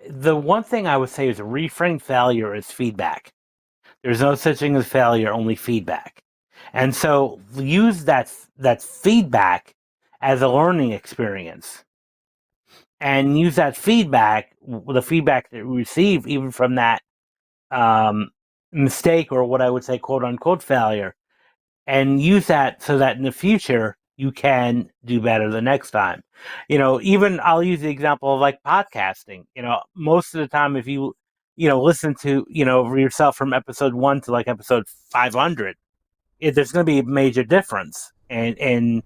the one thing I would say is reframe failure as feedback. There's no such thing as failure, only feedback. And so use that feedback as a learning experience, and use that feedback, the feedback that you receive, even from that um, mistake, or what I would say, quote unquote, failure, and use that so that in the future you can do better the next time. Even I'll use the example of like podcasting. Most of the time, if you listen to, yourself from episode 1 to like episode 500, there's going to be a major difference in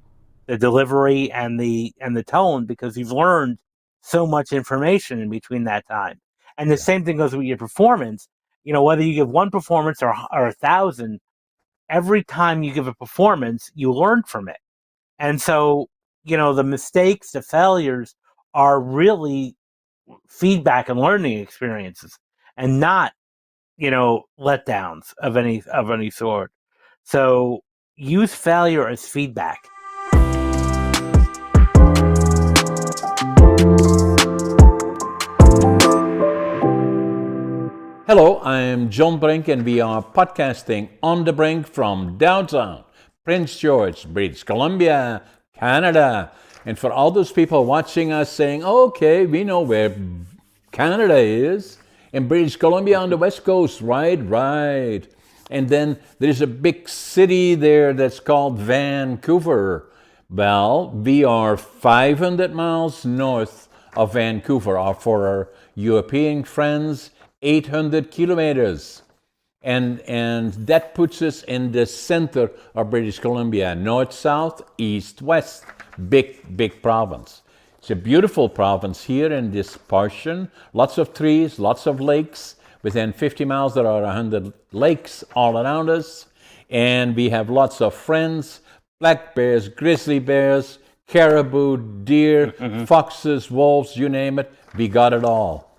the delivery and the tone, because you've learned so much information in between that time. And the same thing goes with your performance. Whether you give one performance or 1,000, every time you give a performance, you learn from it. And so, the mistakes, the failures are really feedback and learning experiences, and not, letdowns of any sort. So use failure as feedback. Hello, I'm John Brink, and we are podcasting on the Brink from downtown Prince George, British Columbia, Canada. And for all those people watching us saying, okay, we know where Canada is, in British Columbia on the west coast, right. And then there's a big city there that's called Vancouver. Well, we are 500 miles north of Vancouver, or for our European friends, 800 kilometers. And that puts us in the center of British Columbia, north, south, east, west. Big province. It's a beautiful province here in this portion. Lots of trees, lots of lakes. Within 50 miles, there are 100 lakes all around us. And we have lots of friends, black bears, grizzly bears, caribou, deer, foxes, wolves, you name it. We got it all.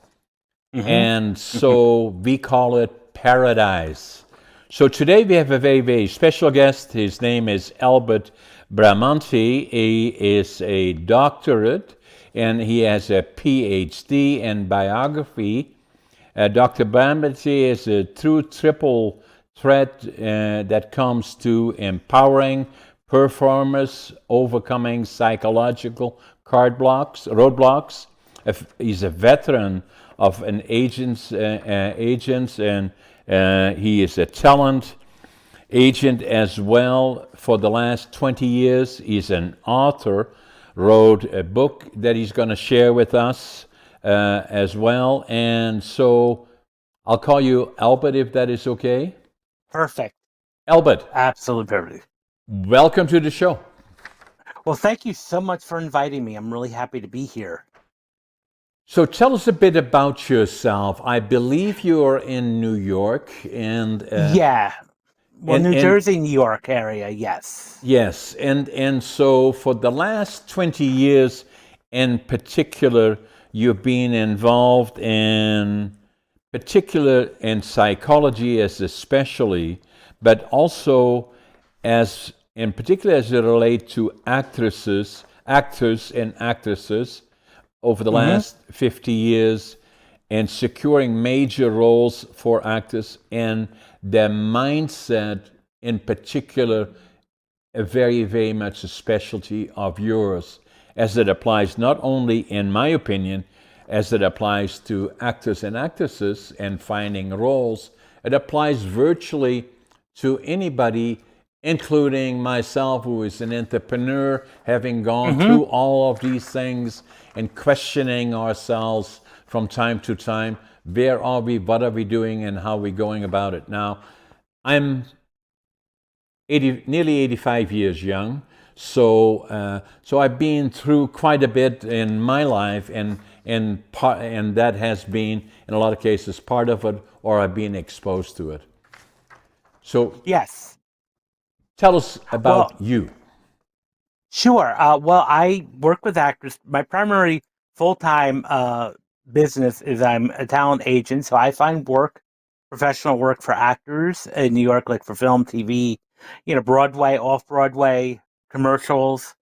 And so we call it paradise. So today we have a very special guest. His name is Albert Bramante. He is a doctorate, and he has a Ph.D. in biography. Dr. Bramante is a true triple threat that comes to empowering performers, overcoming psychological roadblocks. He's a veteran of an agents, and he is a talent agent as well. For the last 20 years, he's an author, wrote a book that he's going to share with us as well. And so I'll call you Albert, if that is okay. Perfect. Albert. Absolutely perfect. Welcome to the show. Well, thank you so much for inviting me. I'm really happy to be here. So tell us a bit about yourself. I believe you are in New York, and New Jersey, New York area, yes. Yes, and so for the last 20 years, in particular, you've been involved in psychology as a specialty, but also in particular as it relates to actors and actresses over the last 50 years, and securing major roles for actors, and their mindset in particular, a very much a specialty of yours, as it applies not only, in my opinion, as it applies to actors and actresses and finding roles, it applies virtually to anybody, including myself, who is an entrepreneur, having gone through all of these things and questioning ourselves from time to time. Where are we? What are we doing? And how are we going about it? Now, I'm nearly 85 years young, so I've been through quite a bit in my life, and that has been, in a lot of cases, part of it, or I've been exposed to it. So yes, tell us about you. Sure. I work with actors. My primary full-time business is I'm a talent agent, so I find professional work for actors in New York, like for film, TV, Broadway, off-Broadway, commercials.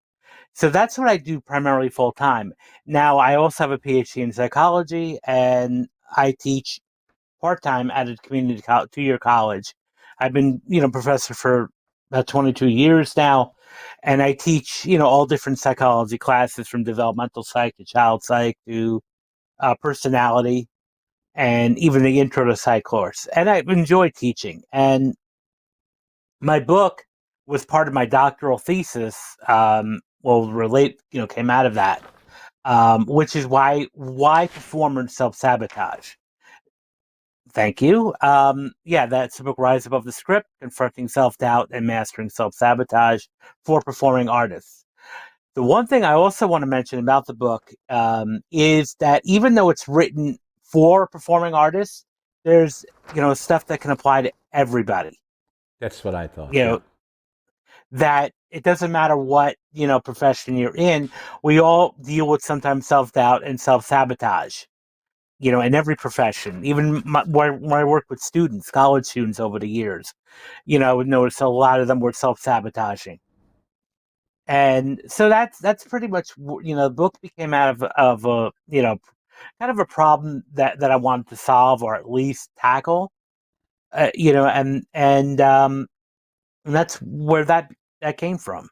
So that's what I do primarily full time. Now, I also have a PhD in psychology, and I teach part time at a community 2-year college. I've been, professor for about 22 years now, and I teach, all different psychology classes from developmental psych to child psych to personality, and even the intro to psych course. And I enjoy teaching. And my book was part of my doctoral thesis. Came out of that, which is why performance self-sabotage. Thank you. That's the book, Rise Above the Script: Confronting Self-Doubt and Mastering Self-Sabotage for Performing Artists. The one thing I also want to mention about the book is that even though it's written for performing artists, there's stuff that can apply to everybody. That's what I thought. You Yeah. know that it doesn't matter what profession you're in. We all deal with sometimes self-doubt and self-sabotage. In every profession, even when I work with students, college students over the years, I would notice a lot of them were self-sabotaging. And so that's pretty much, the book became out of a, kind of a problem that I wanted to solve, or at least tackle, and that's where that came from.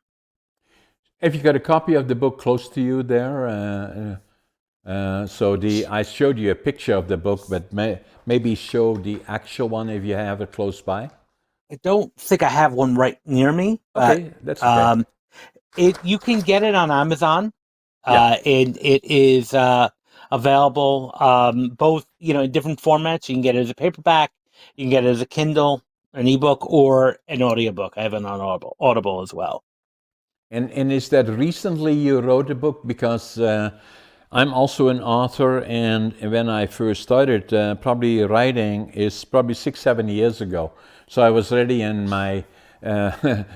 Have you got a copy of the book close to you there? I showed you a picture of the book, but maybe show the actual one if you have it close by. I don't think I have one right near me, but Okay, that's okay. you can get it on Amazon. Yeah. And it is available both in different formats. You can get it as a paperback, you can get it as a Kindle, an ebook, or an audiobook. I have an on Audible as well. And is that recently you wrote a book? Because I'm also an author, and when I first started probably writing is probably 6-7 years ago. So I was already in my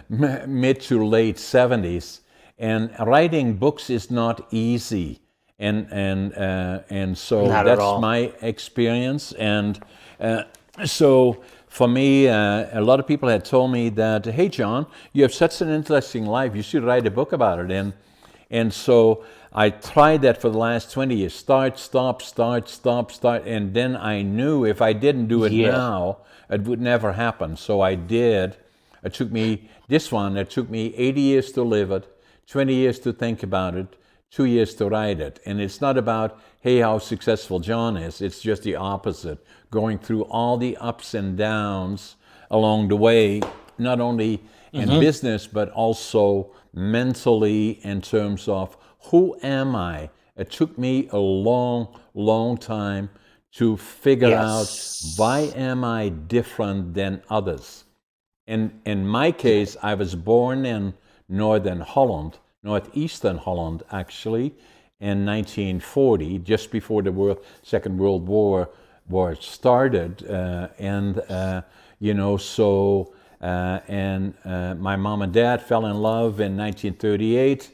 mid to late 70s, and writing books is not easy. And so Not at that's all. my experience. And so for me, a lot of people had told me that, hey, John, you have such an interesting life. You should write a book about it. And so I tried that for the last 20 years. Start, stop, start, stop, start. And then I knew if I didn't do it Yeah. now, it would never happen. So I did. It took me 80 years to live it, 20 years to think about it, 2 years to write it. And it's not about, hey, how successful John is. It's just the opposite. Going through all the ups and downs along the way, not only in business, but also mentally in terms of who am I? It took me a long, long time to figure out why Yes. am I different than others. And in my Yeah. case, I was born in northern Holland, northeastern Holland actually, in 1940, just before the Second World War started. My mom and dad fell in love in 1938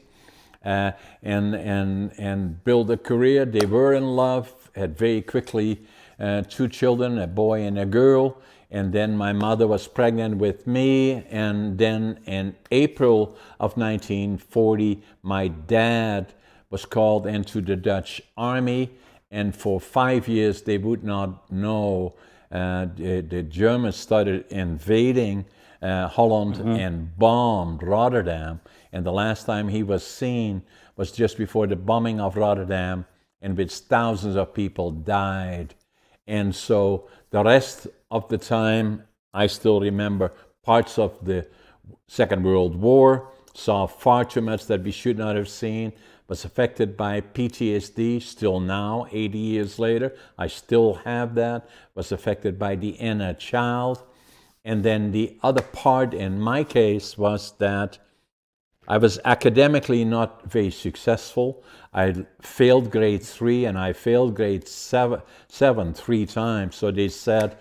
and built a career. They were in love, had very quickly 2 children, a boy and a girl. And then my mother was pregnant with me. And then in April of 1940, my dad was called into the Dutch army. And for 5 years, they would not know. The Germans started invading Holland and bombed Rotterdam. And the last time he was seen was just before the bombing of Rotterdam, in which thousands of people died. And so the rest of the time, I still remember parts of the Second World War, saw far too much that we should not have seen, was affected by PTSD, still now, 80 years later, I still have that, was affected by the inner child. And then the other part in my case was that I was academically not very successful. I failed grade 3 and I failed grade 7 3 times. So they said,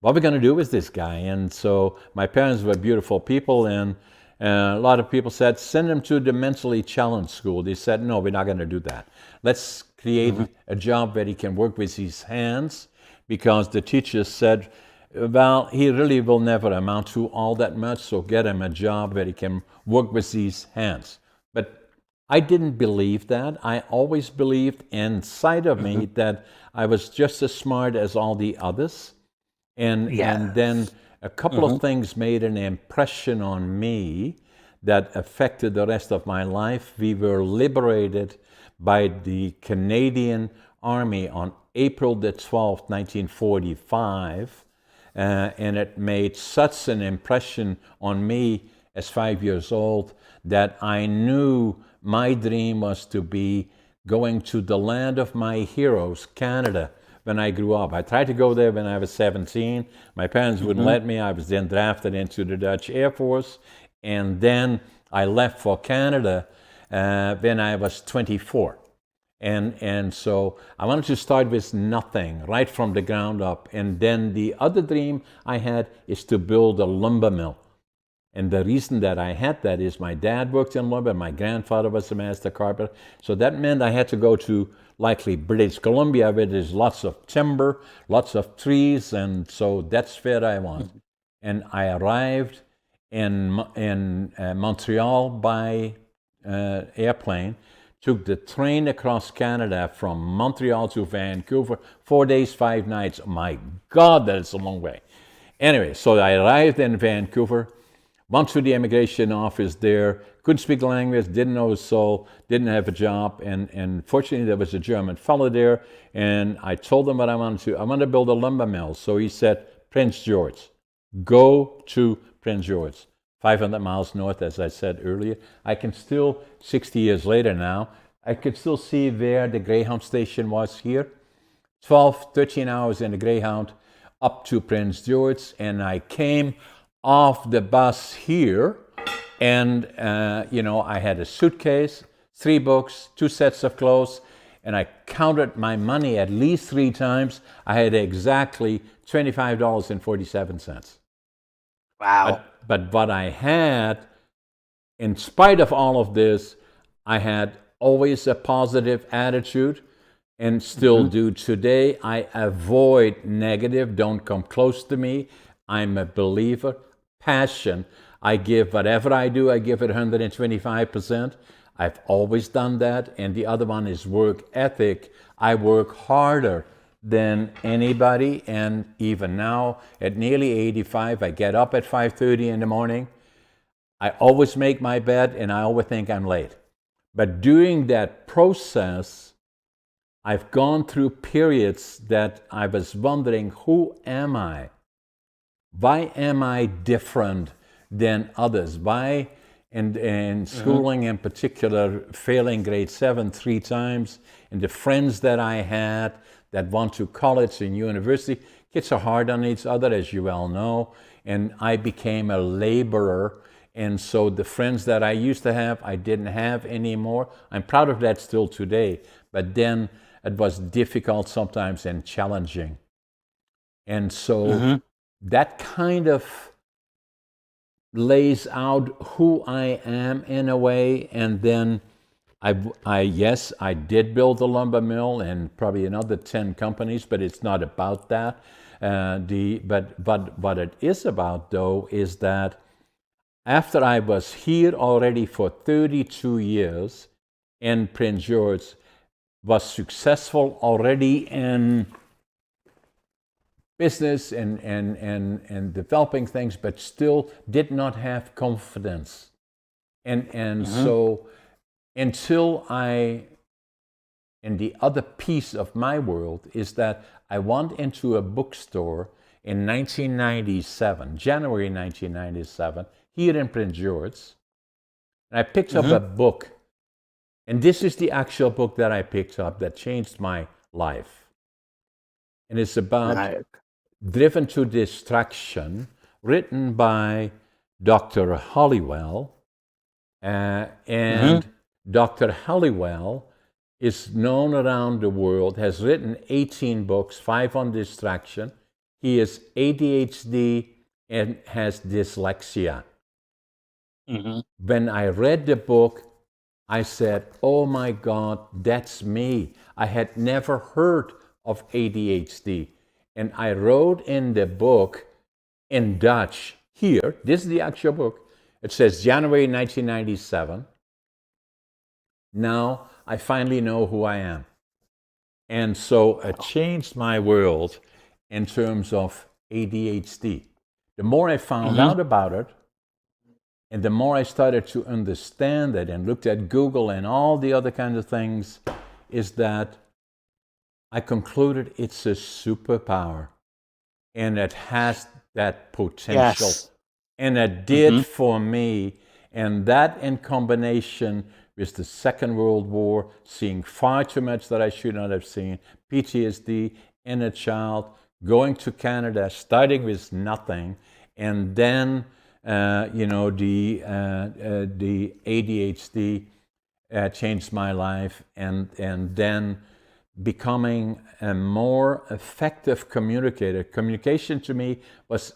what are we going to do with this guy? And so my parents were beautiful people, and a lot of people said, send him to the mentally challenged school. They said, no, we're not going to do that. Let's create a job where he can work with his hands, because the teachers said, well, he really will never amount to all that much, so get him a job where he can work with his hands. But I didn't believe that. I always believed inside of me Hmm. that I was just as smart as all the others. And then Yes. a couple Hmm. of things made an impression on me that affected the rest of my life. We were liberated by the Canadian Army on April the 12th, 1945. And it made such an impression on me as 5 years old that I knew my dream was to be going to the land of my heroes, Canada, when I grew up. I tried to go there when I was 17. My parents wouldn't Hmm. let me. I was then drafted into the Dutch Air Force. And then I left for Canada when I was 24. And so I wanted to start with nothing, right from the ground up. And then the other dream I had is to build a lumber mill. And the reason that I had that is my dad worked in lumber, my grandfather was a master carpenter. So that meant I had to go to likely British Columbia, where there's lots of timber, lots of trees, and so that's where I want. And I arrived in Montreal by airplane, took the train across Canada from Montreal to Vancouver, 4 days, 5 nights. Oh my God, that's a long way. Anyway, so I arrived in Vancouver, went to the immigration office there, couldn't speak the language, didn't know a soul, didn't have a job, and fortunately there was a German fellow there, and I told him what I wanted to. I wanted to build a lumber mill. So he said, Prince George, go to Prince George, 500 miles north, as I said earlier. I can still, 60 years later now, I could still see where the Greyhound station was here. 12, 13 hours in the Greyhound up to Prince George, and I came off the bus here, and I had a suitcase, 3 books, 2 sets of clothes, and I counted my money at least 3 times. I had exactly $25.47. Wow. But what I had, in spite of all of this, I had always a positive attitude and still Hmm. do today. I avoid negative, don't come close to me. I'm a believer. Passion, I give whatever I do, I give it 125%. I've always done that. And the other one is work ethic. I work harder than anybody, and even now at nearly 85, I get up at 5:30 in the morning. I always make my bed, and I always think I'm late. But during that process, I've gone through periods that I was wondering, who am I? Why am I different than others? Why, and Hmm. schooling in particular, failing grade 7 3 times, and the friends that I had that went to college and university, kids are hard on each other, as you well know, and I became a laborer. And so the friends that I used to have, I didn't have anymore. I'm proud of that still today, but then it was difficult sometimes and challenging. And so Hmm. that kind of lays out who I am in a way. And then yes, I did build a lumber mill and probably another 10 companies, but it's not about that. But what it is about, though, is that after I was here already for 32 years in Prince George, was successful already in business and developing things, but still did not have confidence. And Hmm. so until and the other piece of my world is that I went into a bookstore in 1997, January 1997, here in Prince George, and I picked up Hmm. a book. And this is the actual book that I picked up that changed my life. And it's about Nice. Driven to Distraction, written by Dr. Halliwell. Hmm. And Dr. Halliwell is known around the world, has written 18 books, 5 on distraction. He is ADHD and has dyslexia. Hmm. When I read the book, I said, oh my God, that's me. I had never heard of ADHD. And I wrote in the book in Dutch here, this is the actual book. It says January 1997. Now I finally know who I am. And so it changed my world in terms of ADHD. The more I found Mm-hmm. out about it, and the more I started to understand it and looked at Google and all the other kinds of things, is that I concluded it's a superpower and it has that potential. Yes. And it did Mm-hmm. for me. And that in combination with the Second World War, seeing far too much that I should not have seen, PTSD in a child, going to Canada, starting with nothing, and then the ADHD changed my life, and then becoming a more effective communicator. Communication to me was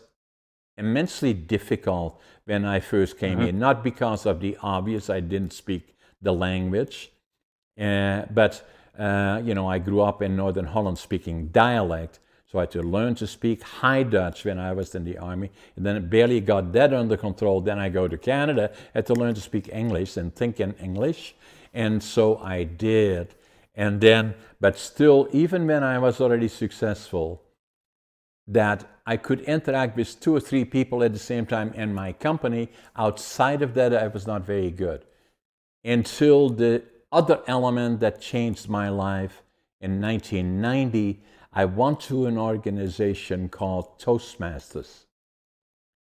immensely difficult when I first came Mm-hmm. in, not because of the obvious, I didn't speak the language, but I grew up in Northern Holland speaking dialect, so I had to learn to speak High Dutch when I was in the army, and then barely got that under control. Then I go to Canada, had to learn to speak English and think in English, and so I did. And then, but still, even when I was already successful, that I could interact with two or three people at the same time in my company. Outside of that, I was not very good until the other element that changed my life in 1990. I went to an organization called Toastmasters.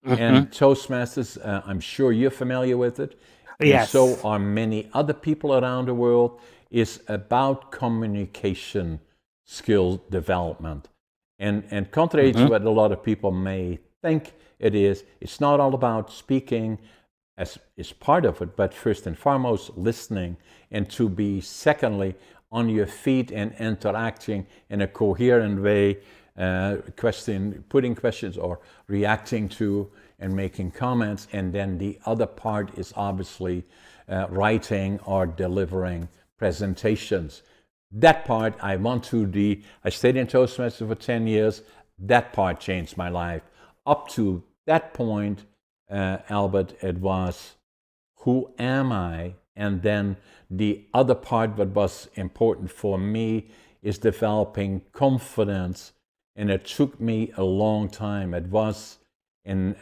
Mm-hmm. And Toastmasters, I'm sure you're familiar with it, and so Yes. are many other people around the world, is about communication skill development. And contrary to Mm-hmm. what a lot of people may think it is, it's not all about speaking as is part of it, but first and foremost, listening, and to be, secondly, on your feet and interacting in a coherent way, putting questions or reacting to and making comments. And then the other part is obviously writing or delivering presentations. That part, I stayed in Toastmasters for 10 years. That part changed my life. Up to that point, Albert, it was who am I? And then the other part, what was important for me, is developing confidence. And it took me a long time. It was in,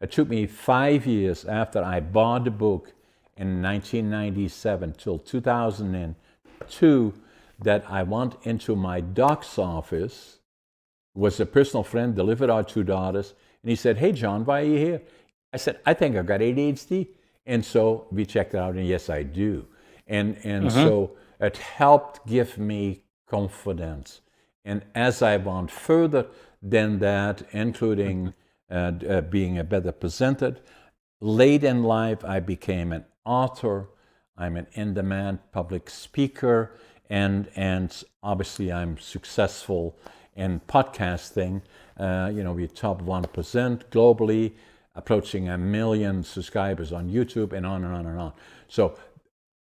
it took me 5 years after I bought the book in 1997 till 2002 that I went into my doc's office, was a personal friend, delivered our two daughters, and he said, "Hey, John, why are you here?" I said, "I think I've got ADHD." And so we checked it out, and yes, I do. And Mm-hmm. so it helped give me confidence. And as I went further than that, including being a better presenter, late in life, I became an author. I'm an in-demand public speaker, and obviously I'm successful in podcasting. We're top 1% globally, approaching 1 million subscribers on YouTube, and on and on and on.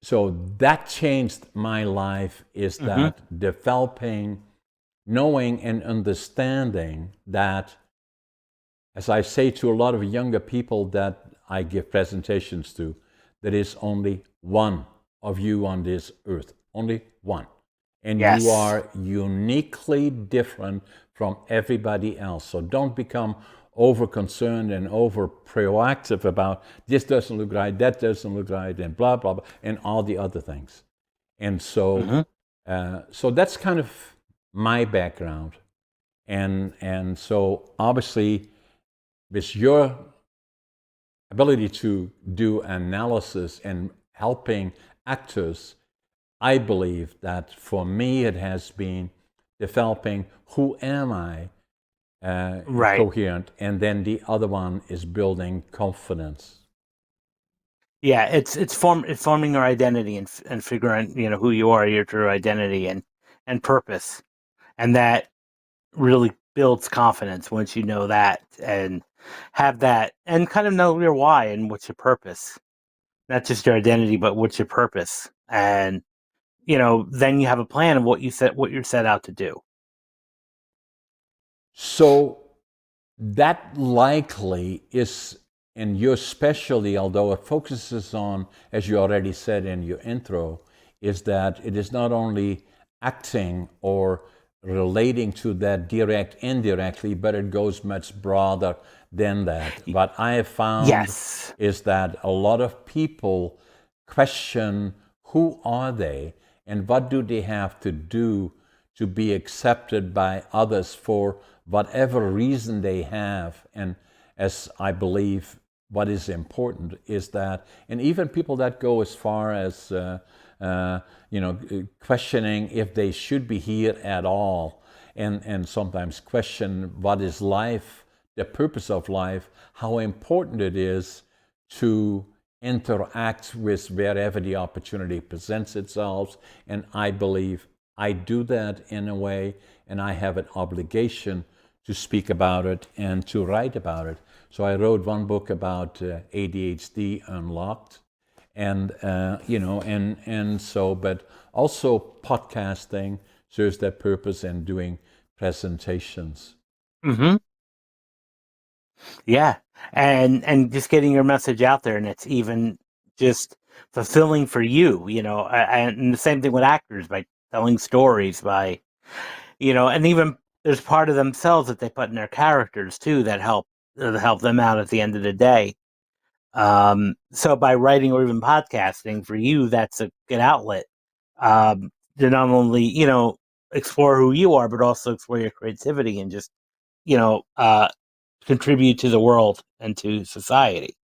So that changed my life. Is Mm-hmm. that developing, knowing, and understanding that, as I say to a lot of younger people that I give presentations to, there is only one of you on this earth, only one. And you Yes. are uniquely different from everybody else. So don't become over concerned and over proactive about this doesn't look right, that doesn't look right, and blah, blah, blah, and all the other things. And so, Mm-hmm. so that's kind of my background. And so obviously, with your ability to do analysis and helping actors, I believe that for me it has been developing who am I, Right. coherent, and then the other one is building confidence. Yeah. It's forming your identity and figuring who you are, your true identity and purpose, and that really builds confidence once you know that and have that and kind of know your why and what's your purpose, not just your identity, but what's your purpose, and then you have a plan of what you're set out to do. So that likely is and your specialty, although it focuses on, as you already said in your intro, is that it is not only acting or relating to that direct indirectly, but it goes much broader than that. What I have found Yes. is that a lot of people question who are they and what do they have to do to be accepted by others for whatever reason they have. And as I believe what is important is that, and even people that go as far as questioning if they should be here at all, and sometimes question what is life, the purpose of life, how important it is to interact with wherever the opportunity presents itself. And I believe I do that in a way, and I have an obligation to speak about it and to write about it. So I wrote one book about ADHD Unlocked, and but also podcasting serves that purpose, and doing presentations. Mm-hmm. Yeah, and just getting your message out there, and it's even just fulfilling for you, and the same thing with actors by telling stories, and even there's part of themselves that they put in their characters too that help them out at the end of the day. So by writing or even podcasting for you, that's a good outlet to not only explore who you are, but also explore your creativity and just you know uh, contribute to the world and to society.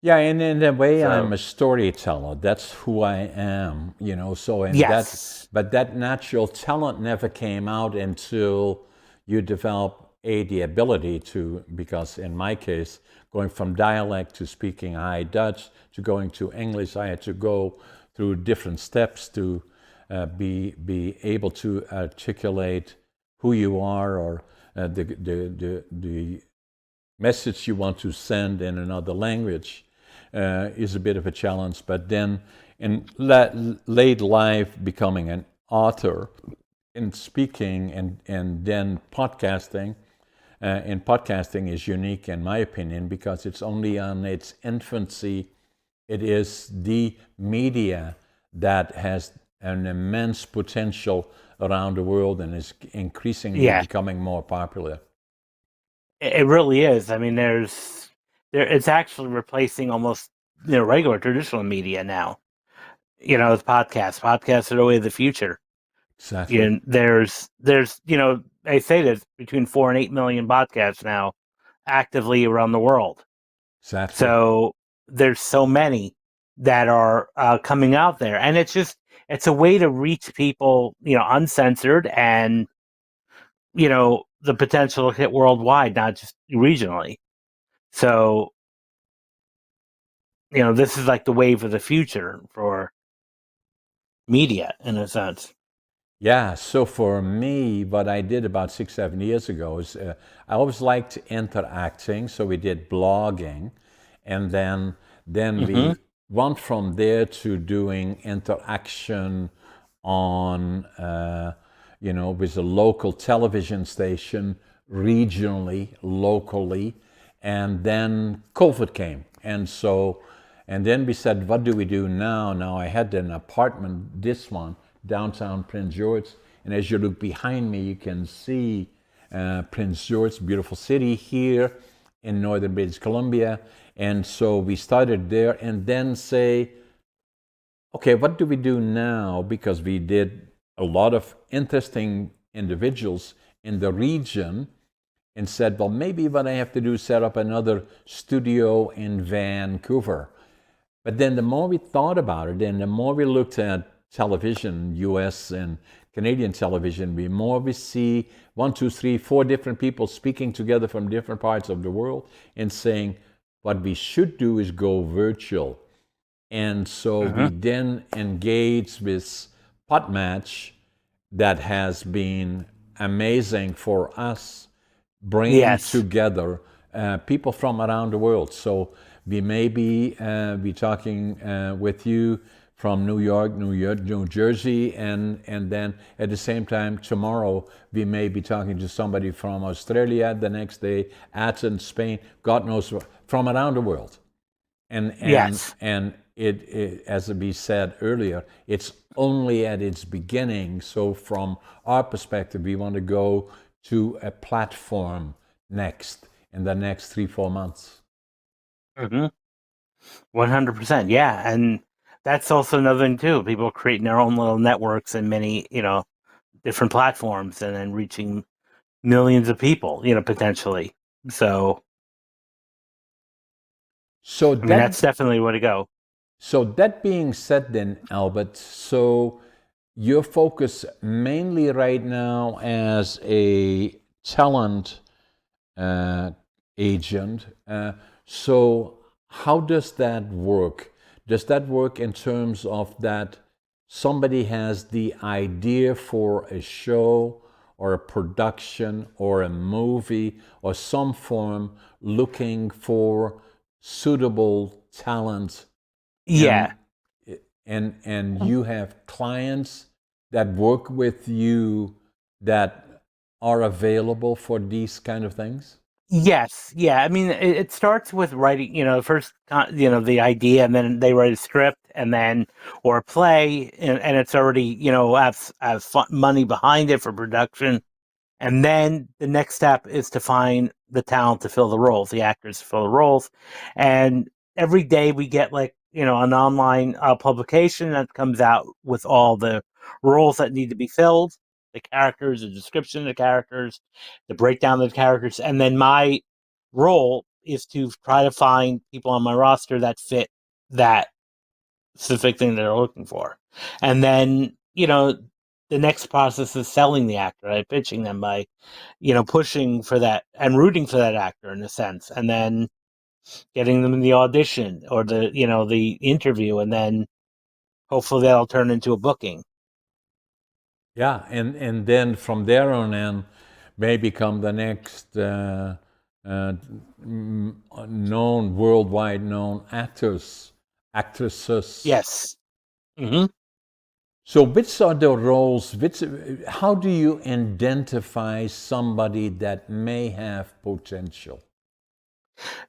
Yeah, and in a way, I'm So a storyteller. That's who I am, So, yes, but that natural talent never came out until you develop the ability to, because in my case, going from dialect to speaking High Dutch to going to English, I had to go through different steps to be able to articulate who you are, or the message you want to send in another language. Is a bit of a challenge. But then in late life, becoming an author and speaking, and then podcasting. And podcasting is unique in my opinion because it's only on its infancy. It is the media that has an immense potential around the world and is increasingly yeah, becoming more popular. it really is. I mean, it's actually replacing almost regular traditional media now. It's podcasts. Podcasts are the way of the future. Exactly. And there's they say there's between 4 and 8 million podcasts now actively around the world. Exactly. So there's so many that are coming out there, and it's a way to reach people, uncensored, and the potential to hit worldwide, not just regionally. So this is like the wave of the future for media in a sense. Yeah, so for me, what I did about 6, 7 years ago is I always liked interacting, so we did blogging, and then Hmm. we went from there to doing interaction on with a local television station, regionally, locally, and then COVID came, and then we said, what do we do now? Now I had an apartment, this one, downtown Prince George. And as you look behind me, you can see Prince George, beautiful city here in northern British Columbia. And so we started there and then say, okay, what do we do now? Because we did a lot of interesting individuals in the region, and said, well, maybe what I have to do is set up another studio in Vancouver. But then the more we thought about it, and the more we looked at television, US and Canadian television, the more we see 1, 2, 3, 4 different people speaking together from different parts of the world and saying, what we should do is go virtual. And so we Hmm. then engage with Podmatch, that has been amazing for us, bringing Yes. together people from around the world. So we may be talking with you from New Jersey, and then at the same time tomorrow we may be talking to somebody from Australia. The next day, Athens, Spain, God knows from around the world. Yes. And it, as we said earlier, it's only at its beginning. So from our perspective, we want to go to a platform next in the next 3-4 months. 100%. Yeah. And that's also another thing, too. People creating their own little networks and many, different platforms and then reaching millions of people, potentially. So, So I mean, that's that definitely the way to go. so that being said, then Albert, so your focus mainly right now as a talent uh, agent. So how does that work? Does that work in terms of that somebody has the idea for a show or a production or a movie or some form looking for suitable talent, Yeah. and and you have clients that work with you that are available for these kind of things? Yes, yeah. I mean, it starts with writing, first, the idea, and then they write a script, and then or a play, and it's already, has money behind it for production. And then the next step is to find the talent to fill the roles, the actors to fill the roles. And every day we get like, an online publication that comes out with all the roles that need to be filled, the characters, the description of the characters, the breakdown of the characters. And then my role is to try to find people on my roster that fit that specific thing that they're looking for. And then, the next process is selling the actor, right? Pitching them by, pushing for that and rooting for that actor in a sense, and then getting them in the audition or the interview, and then hopefully that'll turn into a booking. Yeah, and then from there on in, may become the next uh, known, worldwide known actors, actresses. Yes. Hmm. So, which are the roles? How do you identify somebody that may have potential?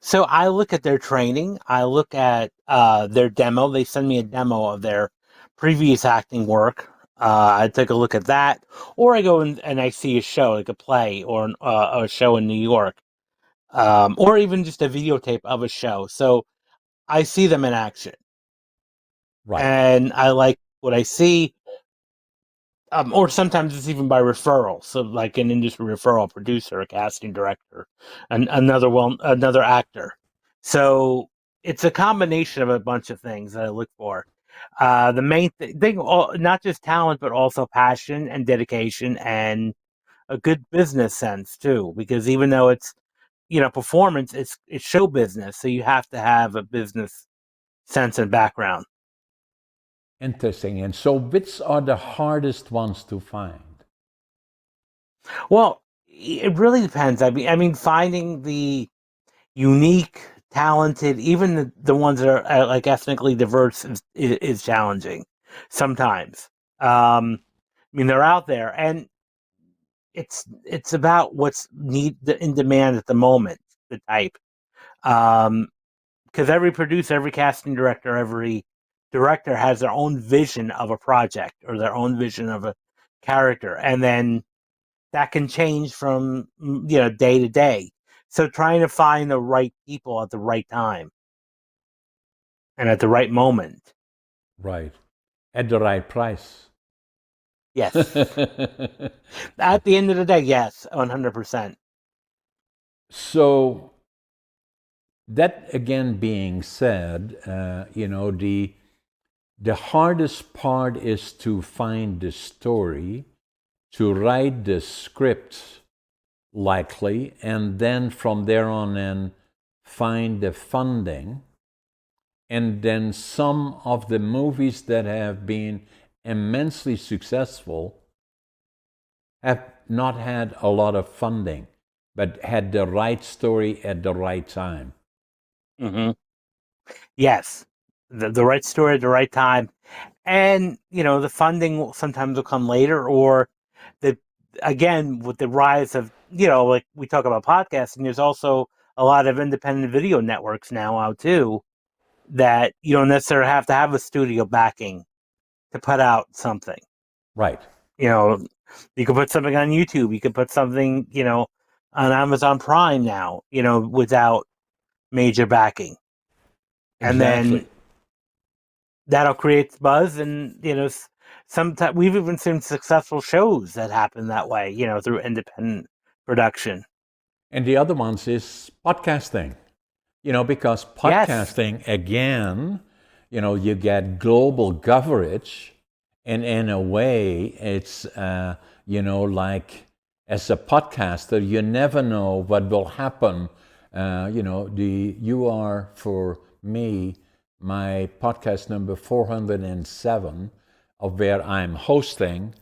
So I look at their training. I look at their demo. They send me a demo of their previous acting work. I take a look at that, or I go and I see a show, like a play or a show in New York, or even just a videotape of a show. So I see them in action, Right. and I like what I see. Or sometimes it's even by referral. So, like an industry referral, producer, a casting director, and another actor. So it's a combination of a bunch of things that I look for. The main thing, not just talent, but also passion and dedication and a good business sense too. Because even though it's performance, it's show business, so you have to have a business sense and background. Interesting. And so, which are the hardest ones to find? Well, it really depends. I mean, finding the unique, talented, even the ones that are like ethnically diverse is challenging sometimes. I mean, they're out there, and it's about what's in demand at the moment, the type. Um, because every producer, every casting director, every director has their own vision of a project or their own vision of a character, and then that can change from day to day. So trying to find the right people at the right time and at the right moment. Right. At the right price. Yes. At the end of the day, yes, 100%. So, that again being said, the hardest part is to find the story, to write the script likely, and then from there on in find the funding. And then some of the movies that have been immensely successful have not had a lot of funding, but had the right story at the right time. Hmm. Yes. the right story at the right time. And, the funding sometimes will come later, or the again, with the rise of, like we talk about podcasting, there's also a lot of independent video networks now out too, that you don't necessarily have to have a studio backing to put out something. Right. You know, you can put something on YouTube, you can put something, on Amazon Prime now, without major backing. And Exactly. then that'll create buzz, and sometimes we've even seen successful shows that happen that way, through independent production. And the other ones is podcasting. Because Yes. podcasting, again, you get global coverage. And in a way, it's, like as a podcaster, you never know what will happen. You are, for me, my podcast number 407 of where I'm hosting,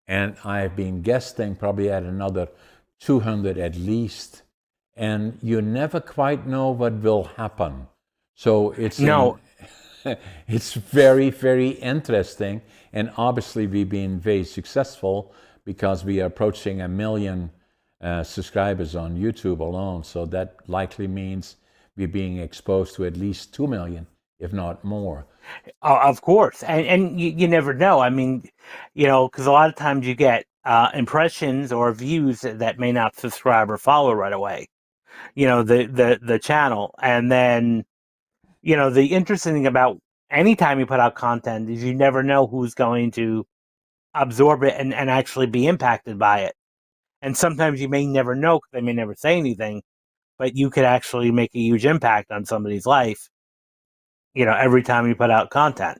and I've been guesting probably at another 200 at least, and you never quite know what will happen. So No. it's very, very interesting, and obviously we've been very successful because we are approaching 1 million subscribers on YouTube alone. So that likely means we're being exposed to at least 2 million, if not more. Of course, and you never know. I mean, because a lot of times you get impressions or views that may not subscribe or follow right away. The channel, and then the interesting thing about anytime you put out content is you never know who's going to absorb it and actually be impacted by it. And sometimes you may never know because they may never say anything, but you could actually make a huge impact on somebody's life. Every time you put out content.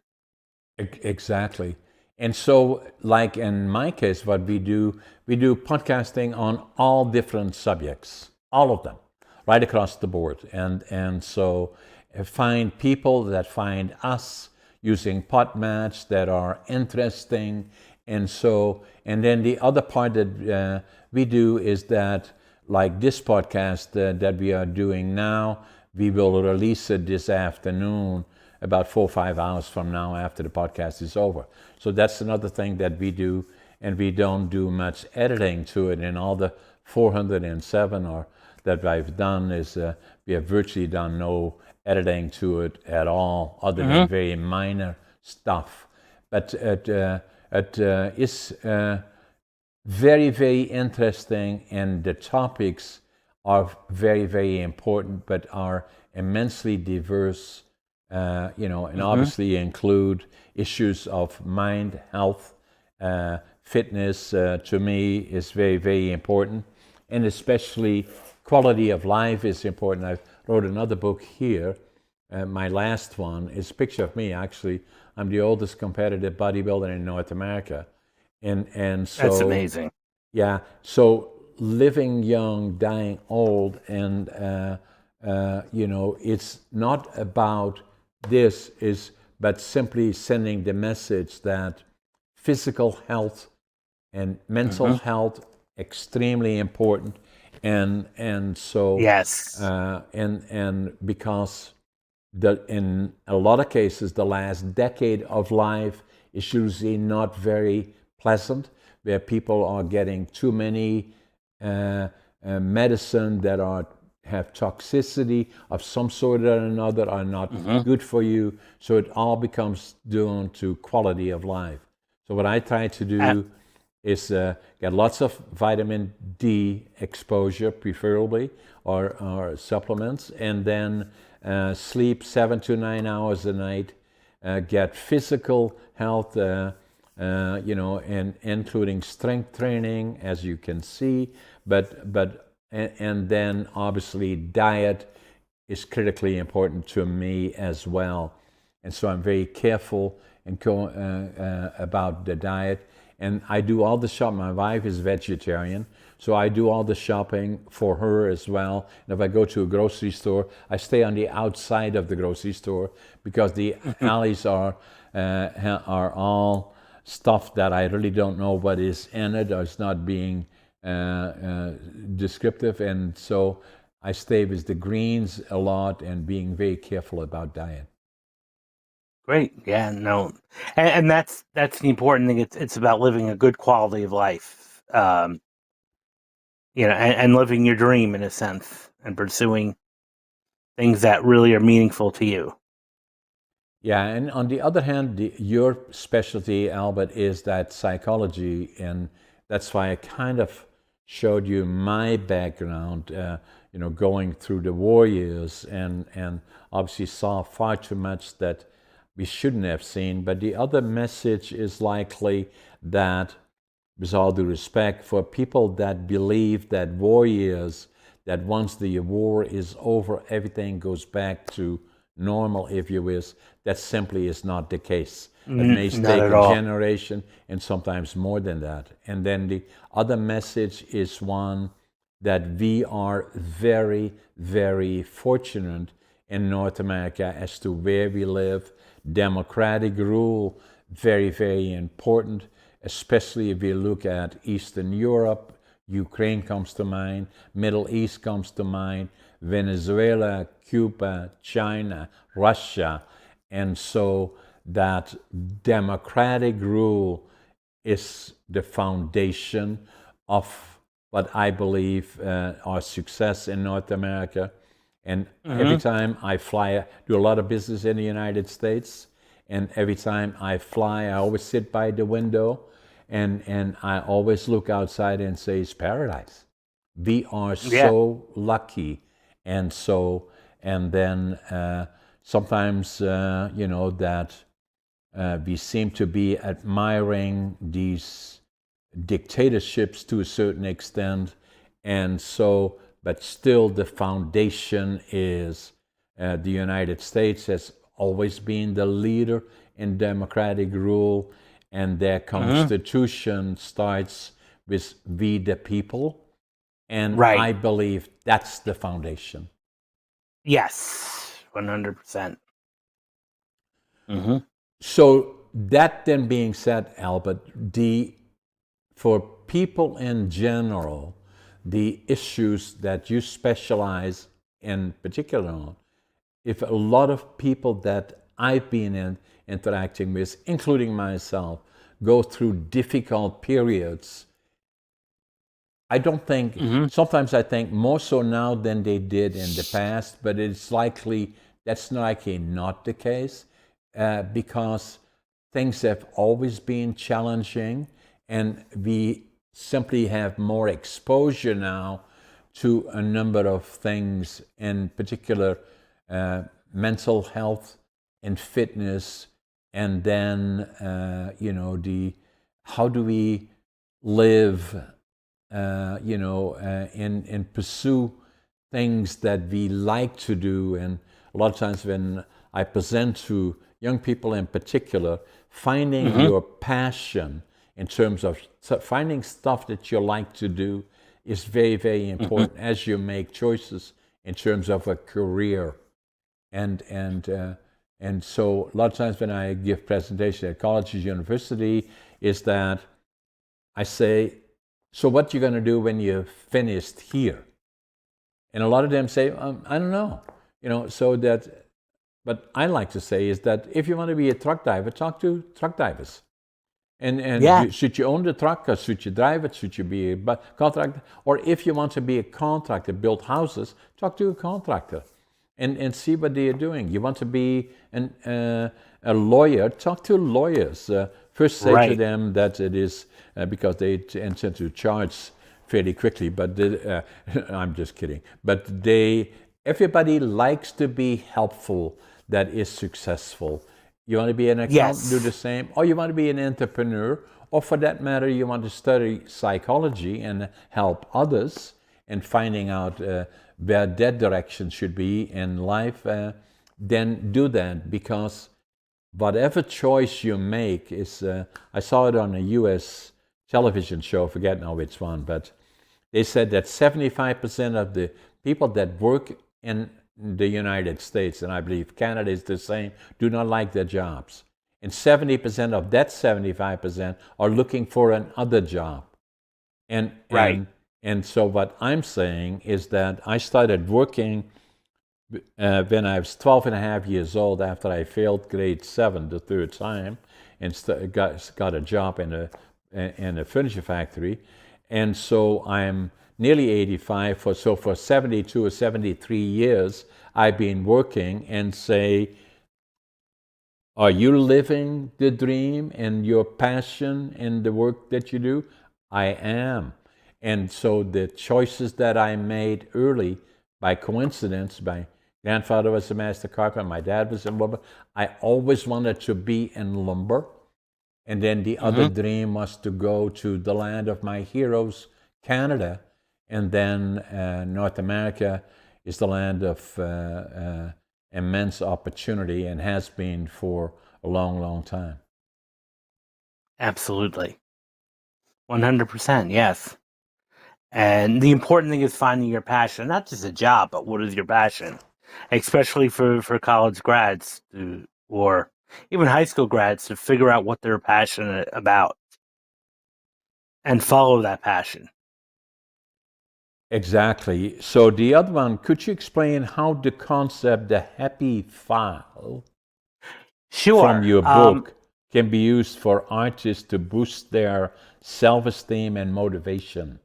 Exactly. And so, like in my case, what we do podcasting on all different subjects, all of them, right across the board. And so, find people that find us using Podmatch that are interesting. And so, and then the other part that we do is that, like this podcast that we are doing now, we will release it this afternoon, about 4 or 5 hours from now after the podcast is over. So that's another thing that we do, and we don't do much editing to it. And all the 407 or that I've done is we have virtually done no editing to it at all, other than very minor stuff. But it is very, very interesting, and the topics are very, very important, but are immensely diverse. And obviously include issues of mind, health, fitness. To me, is very, very important, and especially quality of life is important. I wrote another book here. My last one is a picture of me. Actually, I'm the oldest competitive bodybuilder in North America, and That's so amazing. yeah. So living young, dying old, and it's not about this is, but simply sending the message that physical health and mental health extremely important, and so Yes. and because in a lot of cases the last decade of life is usually not very pleasant, where people are getting too many medicine that are have toxicity of some sort or another, are not good for you. So it all becomes down to quality of life. So what I try to Uh, do is get lots of vitamin D exposure, preferably, or supplements, and then sleep 7 to 9 hours a night. Get physical health, and including strength training, as you can see, and then obviously diet is critically important to me as well. And so I'm very careful about the diet. And I do all the shopping. My wife is vegetarian, so I do all the shopping for her as well. And if I go to a grocery store, I stay on the outside of the grocery store, because the alleys are all stuff that I really don't know what is in it, or it's not being descriptive. And so I stay with the greens a lot and being very careful about diet. Great. Yeah. No. And that's the important thing. It's about living a good quality of life. And living your dream in a sense, and pursuing things that really are meaningful to you. Yeah, and on the other hand, your specialty, Albert, is that psychology, and that's why I kind of showed you my background. Going through the war years, and obviously saw far too much that we shouldn't have seen. But the other message is likely that, with all due respect, for people that believe that war years, that once the war is over, everything goes back to normal, if you wish, that simply is not the case. It may Not take at a all. generation and sometimes more than that. And then the other message is one that we are very, very fortunate in North America as to where we live. Democratic rule, very, very important, especially if you look at Eastern Europe. Ukraine comes to mind, Middle East comes to mind, Venezuela, Cuba, China, Russia. And so that democratic rule is the foundation of what I believe our success in North America. And every time I fly, I do a lot of business in the United States. And every time I fly, I always sit by the window and I always look outside and say, it's paradise. We are Yeah. so lucky. And so, and then sometimes, that we seem to be admiring these dictatorships to a certain extent. And so, but still, the foundation is the United States has always been the leader in democratic rule, and their constitution starts with we the people. And Right. I believe that's the foundation. Yes. 100%. So that then being said, Albert, for people in general, the issues that you specialize in particular on, if a lot of people that I've been interacting with, including myself, go through difficult periods, I don't think, sometimes I think more so now than they did in the past, but it's likely that's likely not the case because things have always been challenging and we simply have more exposure now to a number of things, in particular mental health and fitness, and then, how do we live and pursue things that we like to do. And a lot of times when I present to young people in particular, finding your passion in terms of finding stuff that you like to do is very, very important as you make choices in terms of a career. And so a lot of times when I give presentations at colleges, university, is that I say, so what you going to do when you're finished here? And a lot of them say, I don't know. So that, but I like to say is that if you want to be a truck driver, talk to truck drivers. Yeah. Should you own the truck, or should you drive it? Should you be a contractor? Or if you want to be a contractor, build houses, talk to a contractor and see what they are doing. You want to be a lawyer, talk to lawyers. First say to Right. them that it is because they intend to charge fairly quickly, but I'm just kidding. But everybody likes to be helpful that is successful. You want to be an accountant, do the Yes. same, or you want to be an entrepreneur, or for that matter, you want to study psychology and help others and finding out where that direction should be in life, then do that, because whatever choice you make is, I saw it on a US television show, forget now which one, but they said that 75% of the people that work in the United States, and I believe Canada is the same, do not like their jobs. And 70% of that 75% are looking for another job. And, Right. and, and so what I'm saying is that I started working When I was 12 and a half years old, after I failed grade 7 the third time and got a job in a furniture factory. And so I'm nearly 85. For 72 or 73 years, I've been working and say, are you living the dream and your passion in the work that you do? I am. And so the choices that I made early by coincidence, my grandfather was a master carpenter, my dad was in lumber. I always wanted to be in lumber. And then the other Hmm. dream was to go to the land of my heroes, Canada. And then North America is the land of immense opportunity and has been for a long, long time. Absolutely. 100%. Yes. And the important thing is finding your passion, not just a job, but what is your passion, especially for college grads or even high school grads to figure out what they're passionate about and follow that passion. Exactly. So the other one, could you explain how the concept, the happy file from Sure. your book can be used for artists to boost their self-esteem and motivation?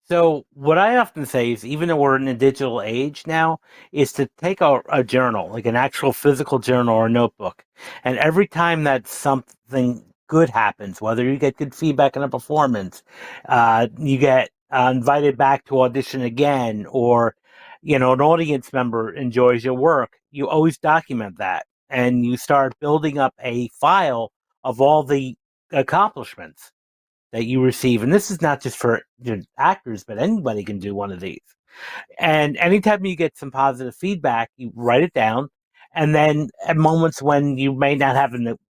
So what I often say is, even though we're in a digital age now, is to take a journal, like an actual physical journal or notebook, and every time that something good happens, whether you get good feedback on a performance, you get invited back to audition again, or an audience member enjoys your work, you always document that, and you start building up a file of all the accomplishments that you receive. And this is not just for actors, but anybody can do one of these. And anytime you get some positive feedback, you write it down. And then at moments when you may not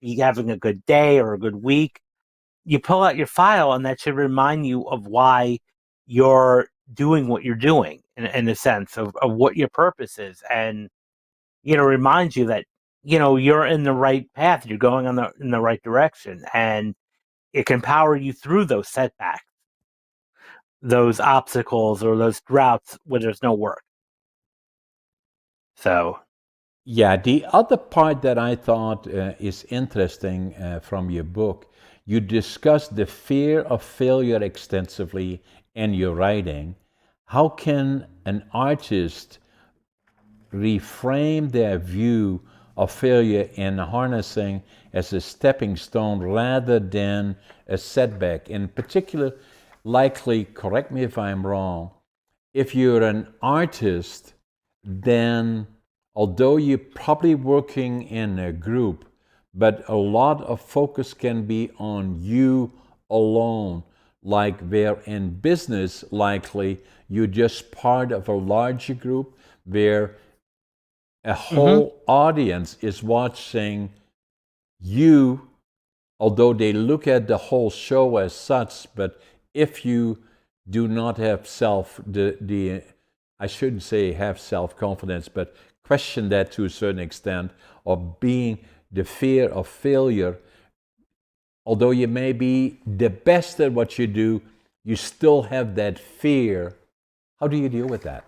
be having a good day or a good week, you pull out your file, and that should remind you of why you're doing what you're doing in a sense of what your purpose is. And, remind you that, you're in the right path. You're going in the right direction. And it can power you through those setbacks, those obstacles, or those droughts where there's no work. So, Yeah, the other part that I thought is interesting from your book, you discuss the fear of failure extensively in your writing. How can an artist reframe their view of failure in harnessing as a stepping stone rather than a setback? In particular, likely, correct me if I'm wrong, if you're an artist, then although you're probably working in a group, but a lot of focus can be on you alone. Like where in business, likely you're just part of a larger group where a mhm. whole audience is watching you, although they look at the whole show as such. But if you do not have the I shouldn't say have self-confidence, but question that to a certain extent, of being the fear of failure, although you may be the best at what you do, you still have that fear. How do you deal with that?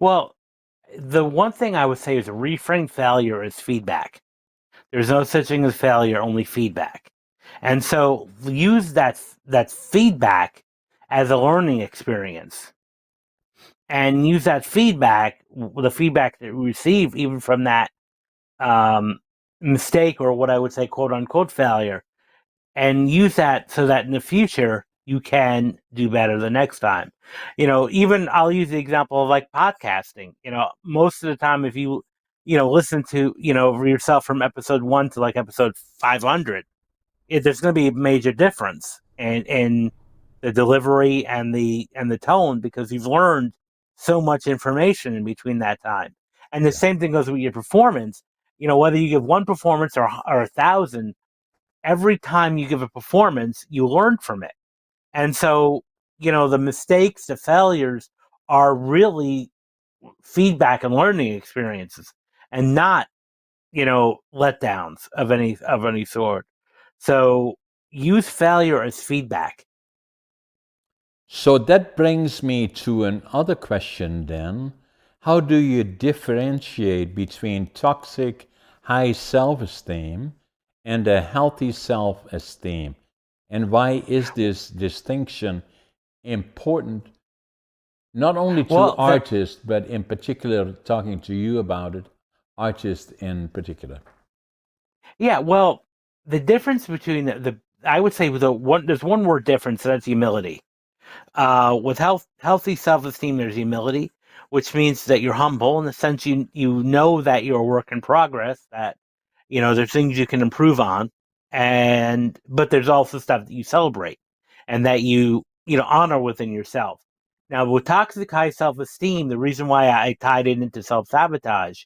Well, the one thing I would say is reframe failure as feedback. There's no such thing as failure, only feedback. And so use that feedback as a learning experience, and use that feedback, the feedback that you receive, even from that um, mistake, or what I would say, quote unquote, failure, and use that so that in the future you can do better the next time. Even I'll use the example of like podcasting. Most of the time, if you listen to yourself from episode 1 to like episode 500, there's going to be a major difference in the delivery and the tone, because you've learned so much information in between that time. And the Yeah. same thing goes with your performance. Whether you give one performance or 1,000, every time you give a performance, you learn from it. And so, the mistakes, the failures are really feedback and learning experiences, and not, letdowns of any sort. So use failure as feedback. So that brings me to another question then. how do you differentiate between toxic high self-esteem and a healthy self-esteem? And why is this distinction important, not only to Well, the artists, but in particular, talking to you about it, artists in particular? yeah, well, the difference between the I would say there's one word difference, and that's humility. With healthy self-esteem, there's humility, which means that you're humble in the sense you know that you're a work in progress, that there's things you can improve on, and but there's also stuff that you celebrate and that you honor within yourself. Now, with toxic high self-esteem, the reason why I tied it into self-sabotage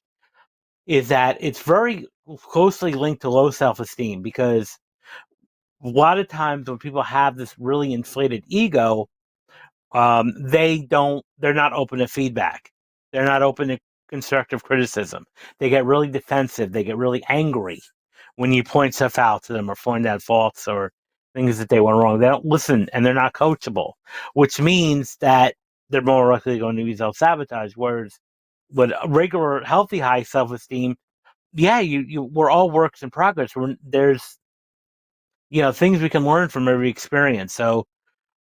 is that it's very closely linked to low self-esteem, because a lot of times when people have this really inflated ego, they're not open to feedback. They're not open to constructive criticism. They get really defensive. They get really angry when you point stuff out to them or point out faults or things that they went wrong. They don't listen, and they're not coachable, which means that they're more likely going to be self-sabotage. Whereas with a regular healthy high self-esteem, yeah, we're all works in progress. There's things we can learn from every experience. So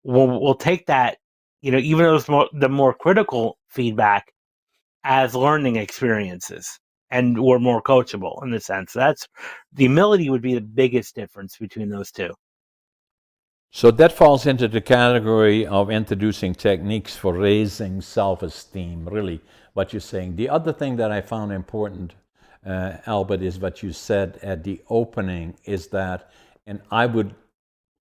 we'll take that, even though it's the more critical feedback, as learning experiences, and we're more coachable in the sense. That's the humility would be the biggest difference between those two. So that falls into the category of introducing techniques for raising self-esteem, really, what you're saying. The other thing that I found important, Albert, is what you said at the opening, is that, and I would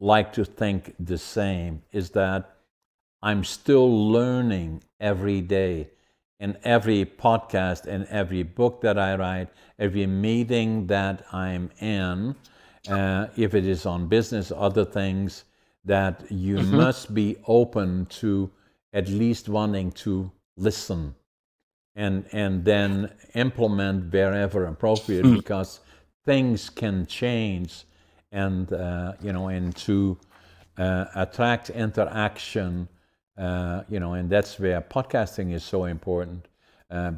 like to think the same, is that I'm still learning every day. In every podcast and every book that I write, every meeting that I'm in, if it is on business, other things, that you Hmm. must be open to at least wanting to listen and then implement wherever appropriate, because things can change, and and to attract interaction, and that's where podcasting is so important,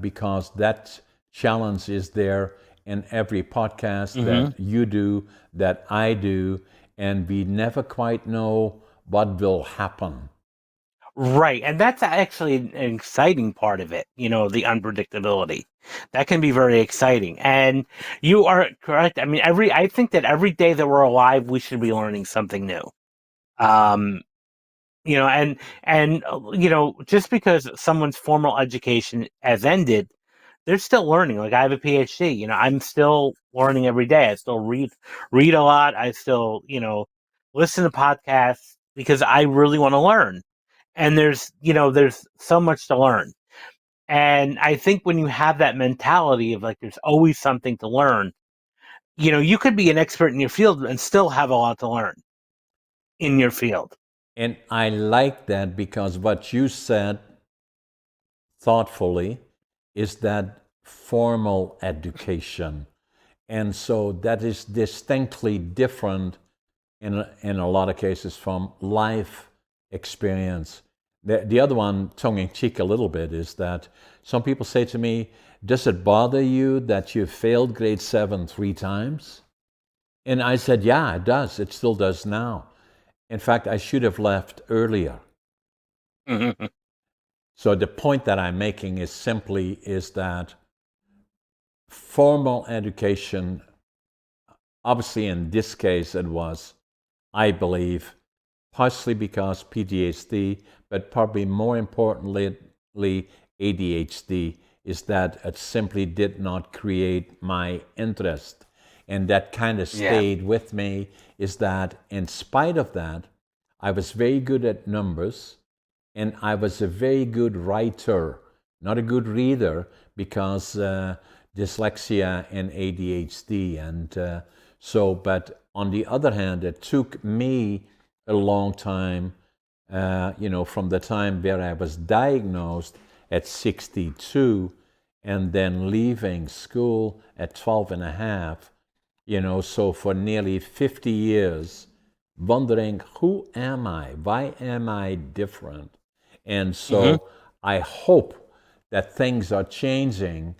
because that challenge is there in every podcast Hmm. that you do, that I do, and we never quite know what will happen. Right, and that's actually an exciting part of it. The unpredictability that can be very exciting. And you are correct. I mean, I think that every day that we're alive, we should be learning something new. Um, and just because someone's formal education has ended, they're still learning. Like, I have a PhD. I'm still learning every day. I still read a lot. I still listen to podcasts because I really want to learn. And there's so much to learn. And I think when you have that mentality of, like, there's always something to learn, you could be an expert in your field and still have a lot to learn in your field. And I like that, because what you said thoughtfully is that formal education. And so that is distinctly different in a lot of cases from life experience. The other one, tongue in cheek a little bit, is that some people say to me, does it bother you that you failed grade 7 3 times? And I said, yeah, it does. It still does now. In fact, I should have left earlier. Mhm. So the point that I'm making is that formal education, obviously in this case it was, I believe, partially because PTSD, but probably more importantly ADHD, is that it simply did not create my interest. And that kind of Yeah. stayed with me, is that in spite of that, I was very good at numbers, and I was a very good writer, not a good reader, because dyslexia and ADHD. And but on the other hand, it took me a long time, from the time where I was diagnosed at 62, and then leaving school at 12 and a half, so for nearly 50 years, wondering, who am I? Why am I different? And Hmm. so I hope that things are changing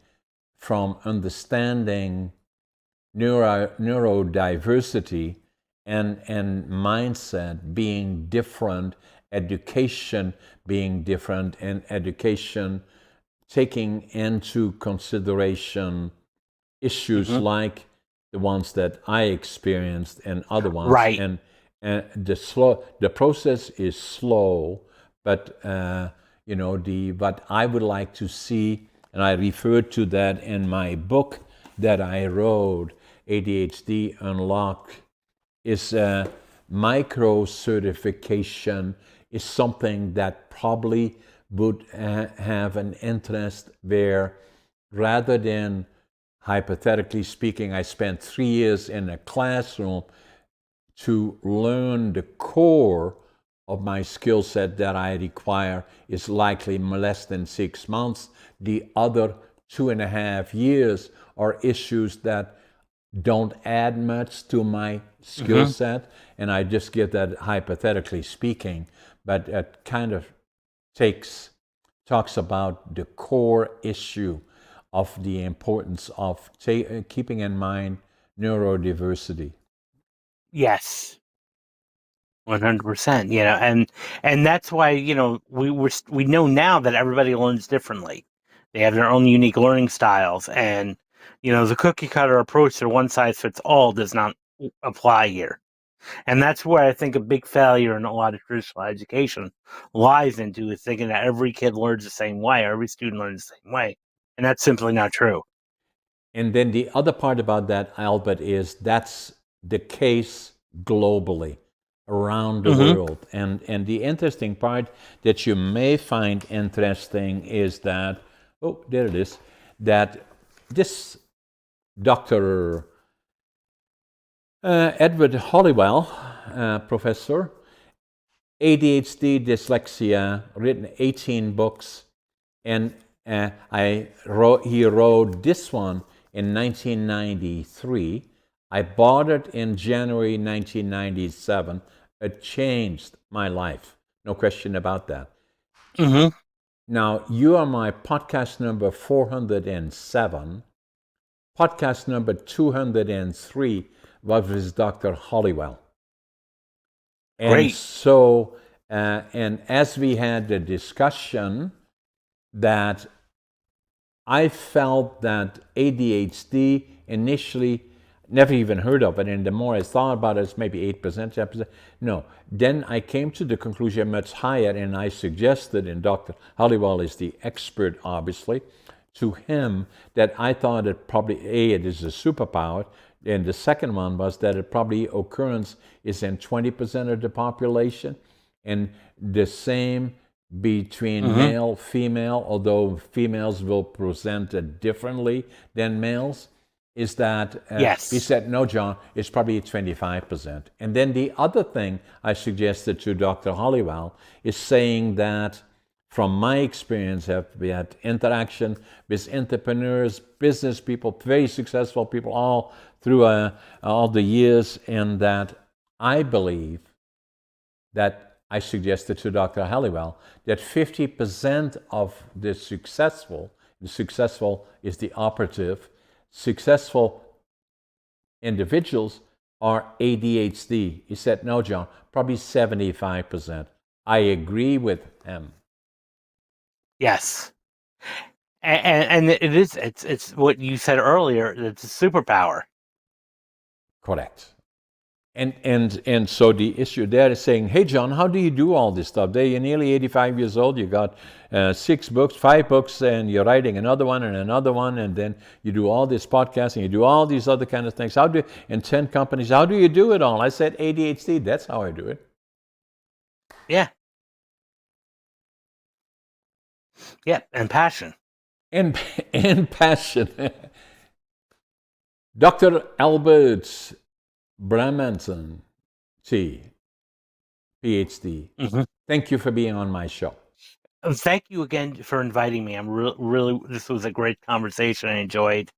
from understanding neurodiversity and mindset being different, education being different, and education taking into consideration issues Hmm. like the ones that I experienced and other ones. Right. And the process is slow, but what I would like to see, and I referred to that in my book that I wrote, ADHD Unlocked, is micro certification is something that probably would have an interest where, rather than, hypothetically speaking, I spent 3 years in a classroom to learn the core of my skill set that I require is likely less than 6 months. The other 2.5 years are issues that don't add much to my skill Hmm. set, and I just give that hypothetically speaking, but it kind of talks about the core issue of the importance of keeping in mind neurodiversity. Yes. 100%. And that's why we know now that everybody learns differently. They have their own unique learning styles, and the cookie cutter approach to one size fits all does not apply here. And that's where I think a big failure in a lot of traditional education lies into, is thinking that every kid learns the same way, or every student learns the same way, and that's simply not true. And then the other part about that, Albert, is that's the case globally around the Hmm. world. And the interesting part that you may find interesting is that, oh, there it is, that this Dr. Edward Hollywell, professor, ADHD, dyslexia, written 18 books, and he wrote this one in 1993. I bought it in January 1997. It changed my life, no question about that. Hmm. Now, you are my podcast number 407. Podcast number 203 was with Dr. Hollywell. And Great. so, and as we had the discussion, that I felt that ADHD initially, never even heard of it, and the more I thought about it, it's maybe 8%, 10%. No. Then I came to the conclusion much higher, and I suggested, and Dr. Hollywell is the expert, obviously, to him that I thought it probably, it is a superpower, and the second one was that it probably occurrence is in 20% of the population, and the same between Hmm. male, female, although females will present it differently than males, is that he Yes. said, no, John, it's probably 25%. And then the other thing I suggested to Dr. Hollywell is saying that, from my experience, have we had interaction with entrepreneurs, business people, very successful people all through all the years, and that I believe that I suggested to Dr. Halliwell that 50% of the successful is the operative, successful individuals are ADHD. He said, no, John, probably 75%. I agree with him. Yes. And it's what you said earlier. It's a superpower. Correct. And so the issue there is saying, hey, John, how do you do all this stuff? You're nearly 85 years old. You got 6 books, 5 books, and you're writing another one and another one, and then you do all this podcasting, you do all these other kind of things. How do in 10 companies? How do you do it all? I said ADHD. That's how I do it. Yeah. Yeah. And passion. And and passion. Dr. Albert Bramante, Ph.D. Hmm. Thank you for being on my show. Thank you again for inviting me. I'm really. This was a great conversation. I enjoyed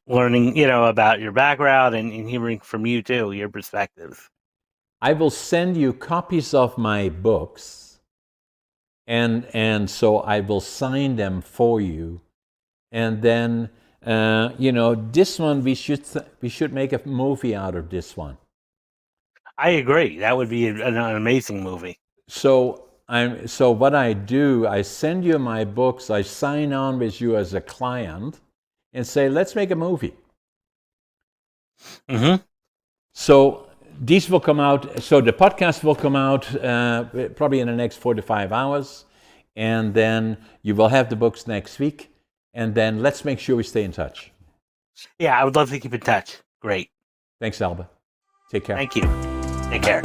learning, about your background, and hearing from you too, your perspectives. I will send you copies of my books and so I will sign them for you, and then this one we should make a movie out of this one. I agree. That would be an amazing movie. So what I do, I send you my books, I sign on with you as a client, and say, let's make a movie. Mm-hmm. So these will come out. So the podcast will come out probably in the next 4 to 5 hours, and then you will have the books next week. And then let's make sure we stay in touch. Yeah, I would love to keep in touch. Great. Thanks, Alba. Take care. Thank you. Take care.